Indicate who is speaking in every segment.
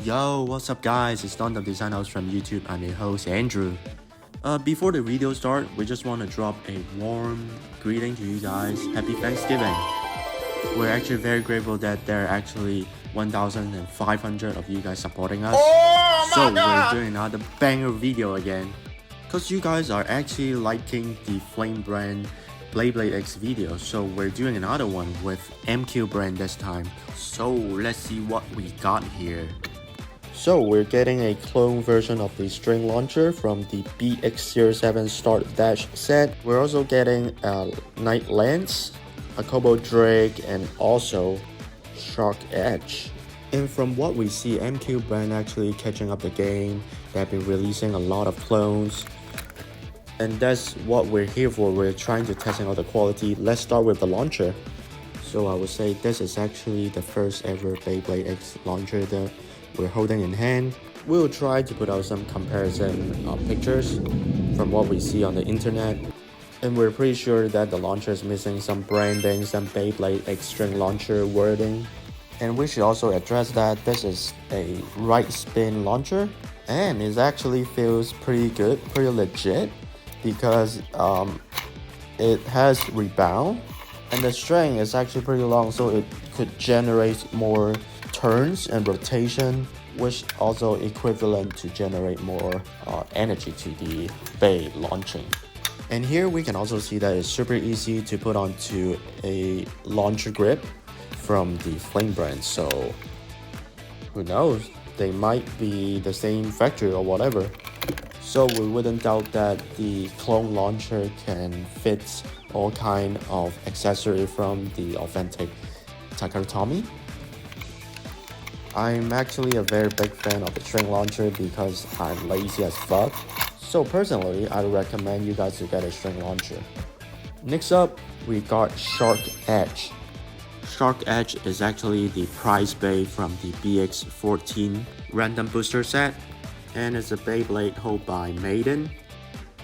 Speaker 1: Yo, what's up guys? It's Don the Design House from YouTube. I'm your host Andrew. Before the video start, we just want to drop a warm greeting to you guys. Happy Thanksgiving. We're actually very grateful that there are actually 1,500 of you guys supporting us. So we're doing another banger video again. Cause you guys are actually liking the Flame brand Beyblade X video, so we're doing another one with MQ brand this time. So let's see what we got here. So we're getting a clone version of the string launcher from the Bey X 07 Start Dash set. We're also getting a Night Lance, a Kobo Drake, and also Shark Edge. And from what we see, MQ brand actually catching up the game. They have been releasing a lot of clones. And that's what we're here for. We're trying to test out the quality. Let's start with the launcher. So I would say this is actually the first ever Beyblade X launcher that we're holding in hand. We'll try to put out some comparison pictures from what we see on the internet. And we're pretty sure that the launcher is missing some branding, some Beyblade X string launcher wording. And we should also address that this is a right spin launcher. And it actually feels pretty good, pretty legit. Because it has rebound. And the string is actually pretty long, so it could generate more turns and rotation, which also equivalent to generate more energy to the Bey launching. And here we can also see that it's super easy to put onto a launcher grip from the Flame brand. So who knows, they might be the same factory or whatever. So we wouldn't doubt that the clone launcher can fit all kind of accessory from the authentic Takara. I'm actually a very big fan of the string launcher because I'm lazy as fuck. So personally, I recommend you guys to get a string launcher. Next up, we got Shark Edge. Shark Edge is actually the prize Bey from the BX14 random booster set. And it's a Beyblade held by Maiden.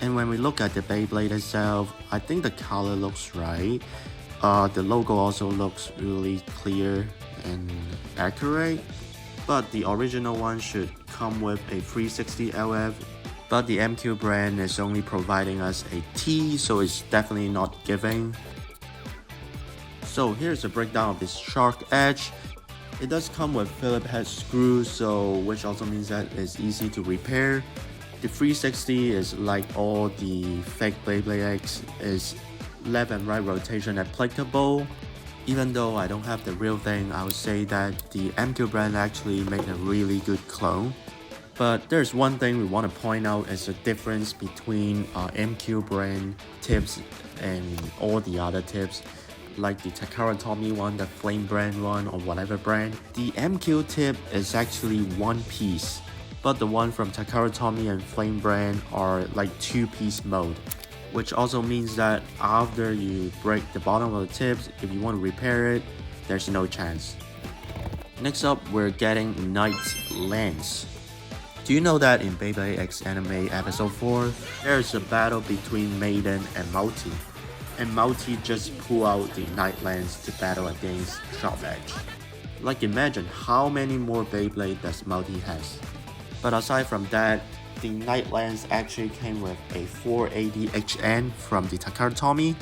Speaker 1: And when we look at the Beyblade itself, I think the color looks right. The logo also looks really clear and accurate. But the original one should come with a 360 LF. But the MQ brand is only providing us a T, so it's definitely not giving. So here's a breakdown of this Shark Edge. It does come with Phillips head screws, which also means that it's easy to repair. The 360 is like all the fake Beyblade X, is left and right rotation applicable. Even though I don't have the real thing, I would say that the MQ brand actually made a really good clone. But there's one thing we want to point out is the difference between MQ brand tips and all the other tips. Like the Takara one, the Flame brand one, or whatever brand. The MQ tip is actually one piece, but the one from Takara and Flame brand are like two-piece mode, which also means that after you break the bottom of the tips, if you want to repair it, there's no chance. Next up, we're getting Night Lance. Do you know that in Beyblade X Anime Episode 4, there's a battle between Maiden and Multi? And Multi just pull out the Night Lance to battle against Shark Edge. Like imagine how many more Beyblade does Multi has. But aside from that, the Night Lance actually came with a 480 HN from the Takara,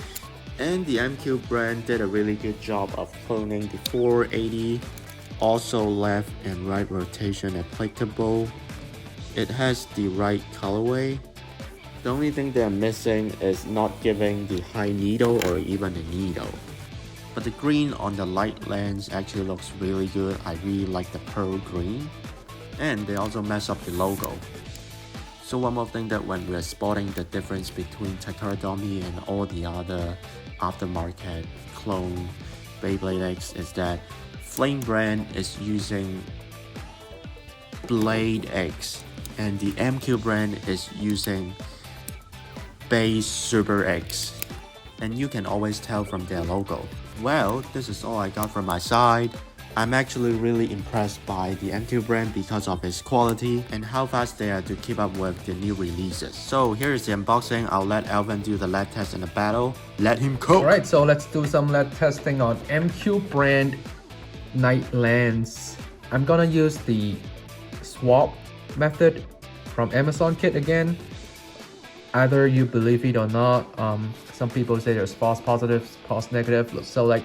Speaker 1: and the MQ brand did a really good job of cloning the 480, also left and right rotation applicable. It has the right colorway. The only thing they're missing is not giving the high needle or even the needle. But the green on the light lens actually looks really good. I really like the pearl green. And they also mess up the logo. So one more thing that when we're spotting the difference between Takara and all the other aftermarket clone Beyblade X is that Flame brand is using Blade X and the MQ brand is using Bey Super X, and you can always tell from their logo. Well, this is all I got from my side. I'm actually really impressed by the MQ brand because of its quality and how fast they are to keep up with the new releases. So here is the unboxing. I'll let Alvin do the lab test in the battle. Let him cook!
Speaker 2: Alright, so let's do some lab testing on MQ brand Night Lance. I'm gonna use the swap method from Amazon kit again. Either you believe it or not. Some people say there's false positives, false negatives. So like,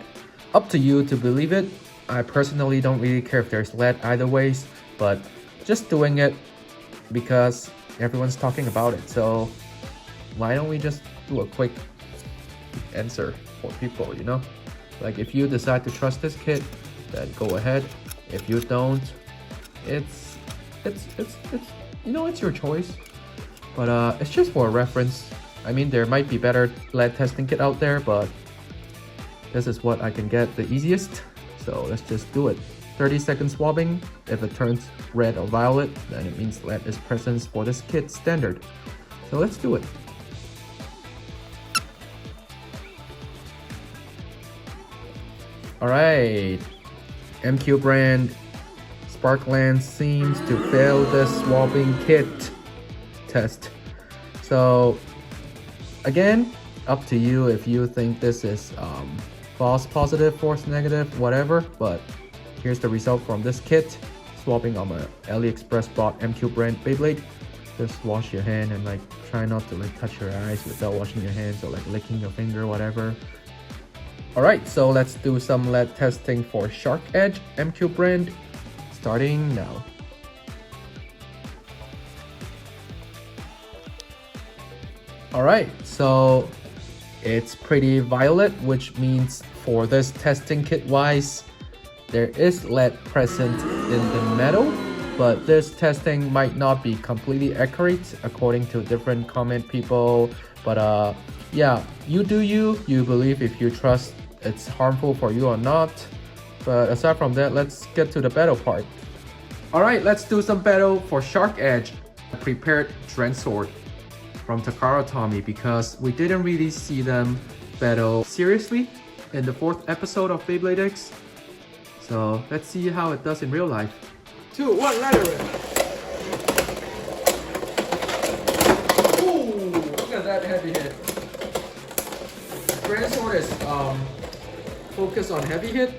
Speaker 2: up to you to believe it. I personally don't really care if there's lead either ways, but just doing it because everyone's talking about it. So why don't we just do a quick answer for people, you know? Like if you decide to trust this kit, then go ahead. If you don't, it's you know, it's your choice. But it's just for a reference. I mean, there might be better lead testing kit out there, but this is what I can get the easiest. So let's just do it. 30-second swabbing. If it turns red or violet, then it means lead is present for this kit standard. So let's do it. Alright, MQ brand Sparkland seems to fail the swabbing kit test. So again, up to you if you think this is false positive, false negative, whatever, but here's the result from this kit. Swapping on my AliExpress bought MQ brand Beyblade. Just wash your hand and like try not to like touch your eyes without washing your hands or like licking your finger, whatever. Alright, so let's do some lead testing for Shark Edge MQ brand, starting now. Alright, so it's pretty violet, which means for this testing kit wise, there is lead present in the metal, but this testing might not be completely accurate according to different comment people. But yeah, you do you believe if you trust it's harmful for you or not. But aside from that, let's get to the battle part. Alright, let's do some battle for Shark Edge. I prepared Dren Sword from Takara Tomy because we didn't really see them battle seriously in the 4th episode of Beyblade X. So let's see how it does in real life. 2, 1, ladder it! Ooh, look at that heavy hit. Dren Sword is focused on heavy hit,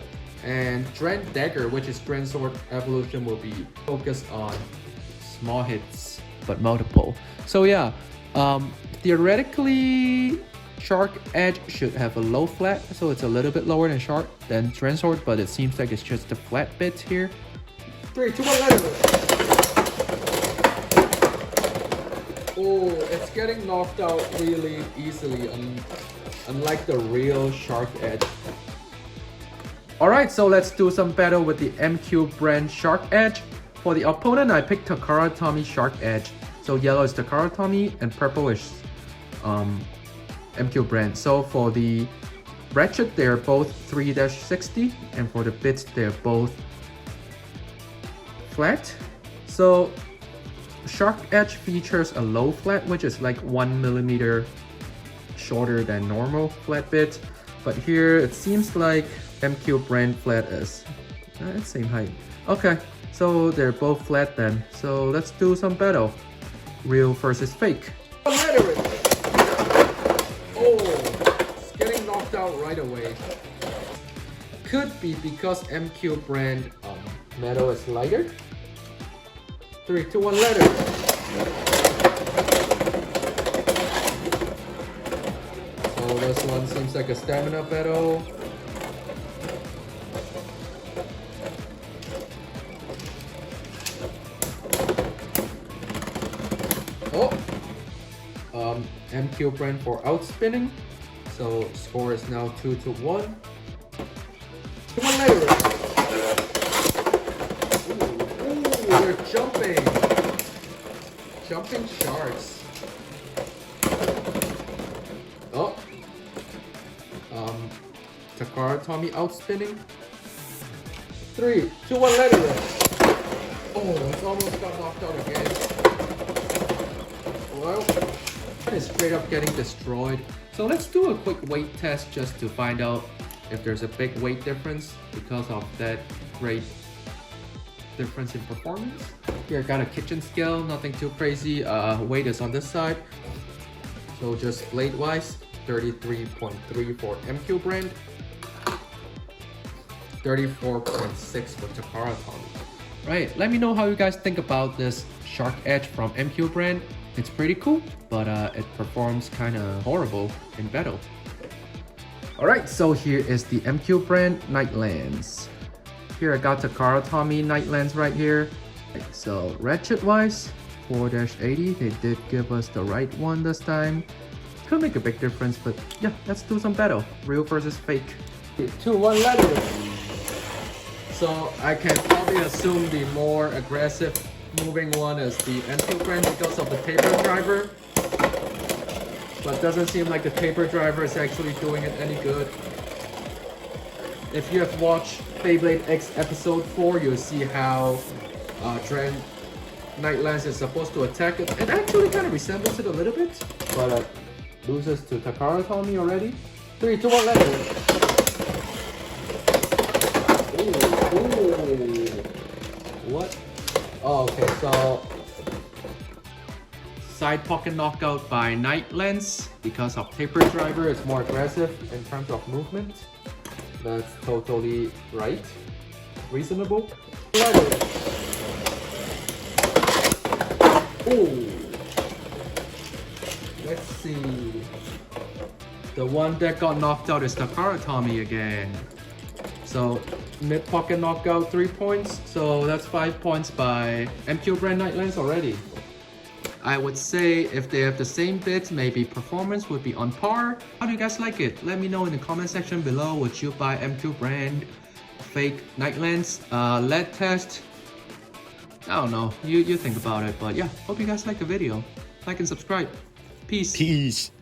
Speaker 2: and Dren Dagger, which is Dren Sword evolution, will be focused on small hits but multiple. So yeah, theoretically Shark Edge should have a low flat, so it's a little bit lower than Dren Sword, but it seems like it's just a flat bit here. 3, 2, 1, let it. Oh, it's getting knocked out really easily, unlike the real Shark Edge. Alright, so let's do some battle with the MQ brand Shark Edge. For the opponent, I picked Takara Tomy Shark Edge. So yellow is Takara Tomy and purple is MQ brand. So for the ratchet, they're both 3-60, and for the bits, they're both flat. So Shark Edge features a low flat, which is like 1 millimeter shorter than normal flat bit. But here it seems like MQ brand flat is same height. Okay, so they're both flat then. So let's do some battle. Real versus fake. Oh, it's getting knocked out right away. Could be because MQ brand metal is lighter. 3, 2, 1, letter. So this one seems like a stamina battle. MQ brand for outspinning. So score is now 2-1. 2-1 later. Ooh, they're jumping. Jumping sharks. Oh. Takara Tomy outspinning. 3, 2, 1 later. Oh, it's almost got knocked out again. Well, is straight up getting destroyed. So let's do a quick weight test just to find out if there's a big weight difference because of that great difference in performance. Here I got a kitchen scale, nothing too crazy. Weight is on this side. So just blade wise, 33.3 for MQ brand, 34.6 for Takara Tomy. Right, let me know how you guys think about this Shark Edge from MQ brand. It's pretty cool, but it performs kind of horrible in battle. Alright, so here is the MQ brand night lens. Here I got the Tommy night lens right here. So ratchet wise, 4-80, they did give us the right one this time. Could make a big difference, but yeah, let's do some battle. Real versus fake. 2, 1, letter. So I can probably assume the more aggressive moving one is the MQ brand because of the taper driver. But doesn't seem like the taper driver is actually doing it any good. If you have watched Beyblade X episode 4, you'll see how Trend Night Lens is supposed to attack it. It actually kind of resembles it a little bit, but loses to Takara Tommy already. 3, 2, 1, let's go. What? Oh, okay, so side pocket knockout by Night Lens because of taper driver. It's more aggressive in terms of movement. That's totally right. Reasonable. Ooh. Let's see. The one that got knocked out is Takara Tommy again. So mid pocket knockout 3 points. So that's 5 points by MQ brand Night Lens already. I would say if they have the same bits, maybe performance would be on par. How do you guys like it? Let me know in the comment section below. Would you buy MQ brand fake Night Lens? LED test? I don't know. You think about it. But yeah, hope you guys like the video. Like and subscribe. Peace.
Speaker 1: Peace.